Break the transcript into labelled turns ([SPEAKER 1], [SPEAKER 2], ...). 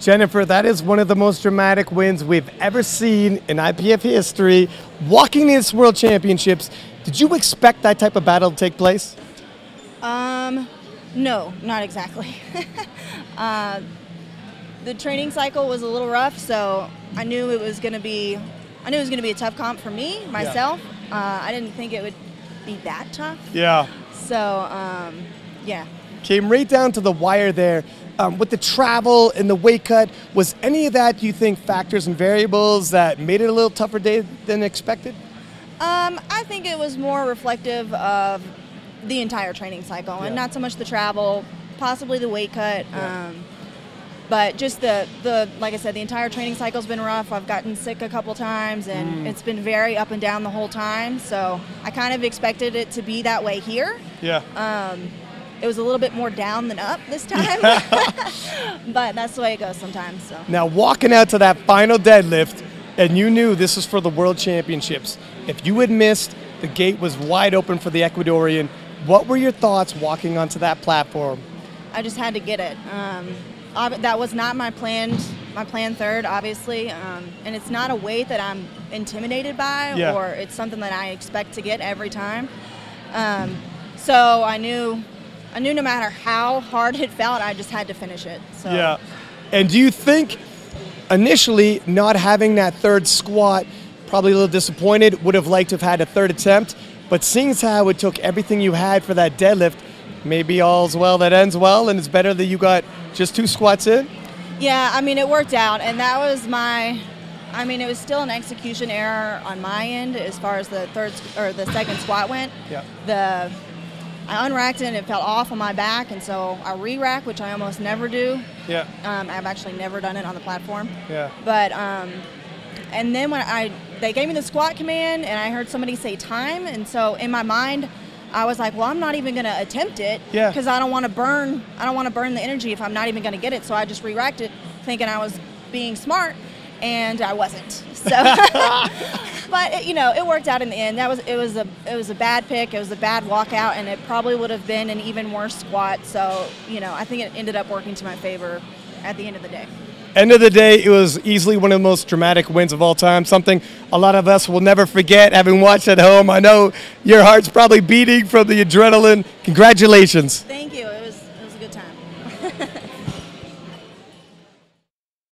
[SPEAKER 1] Jennifer, that is one of the most dramatic wins we've ever seen in IPF history. Walking in this World Championships, did you expect that type of battle to take place?
[SPEAKER 2] No, not exactly. The training cycle was a little rough, so I knew it was going to be a tough comp for me, myself. Yeah. I didn't think it would be that tough.
[SPEAKER 1] Yeah.
[SPEAKER 2] So, yeah.
[SPEAKER 1] Came right down to the wire there. With the travel and the weight cut, was any of that, do you think, factors and variables that made it a little tougher day than expected?
[SPEAKER 2] I think it was more reflective of the entire training cycle, and not so much the travel, possibly the weight cut. Yeah. But just like I said, the entire training cycle's been rough. I've gotten sick a couple times, and it's been very up and down the whole time. So I kind of expected it to be that way here.
[SPEAKER 1] Yeah.
[SPEAKER 2] It was a little bit more down than up this time, but that's the way it goes sometimes. So.
[SPEAKER 1] Now, walking out to that final deadlift, and you knew this was for the World Championships. If you had missed, the gate was wide open for the Ecuadorian. What were your thoughts walking onto that platform?
[SPEAKER 2] I just had to get it. That was not my planned third, obviously, and it's not a weight that I'm intimidated by, or it's something that I expect to get every time. So I knew no matter how hard it felt, I just had to finish it. So.
[SPEAKER 1] Yeah. And do you think initially not having that third squat, probably a little disappointed, would have liked to have had a third attempt, but seeing as how it took everything you had for that deadlift, maybe all's well that ends well, and it's better that you got just 2 squats in?
[SPEAKER 2] Yeah, I mean, it worked out, and that was it was still an execution error on my end as far as the second squat went. Yeah. I unracked it and it fell off on my back, and so I re-rack, which I almost never do. Yeah. I've actually never done it on the platform. Yeah. But and then when they gave me the squat command and I heard somebody say time, and so in my mind I was like, well, I'm not even going to attempt it because I don't want to burn the energy if I'm not even going to get it. So I just re-racked it thinking I was being smart, and I wasn't. So but it worked out in the end. It was a bad pick. It was a bad walkout, and it probably would have been an even worse squat. So, I think it ended up working to my favor at the end of the day.
[SPEAKER 1] End of the day, it was easily one of the most dramatic wins of all time, something a lot of us will never forget, having watched at home. I know your heart's probably beating from the adrenaline. Congratulations.
[SPEAKER 2] Thank you.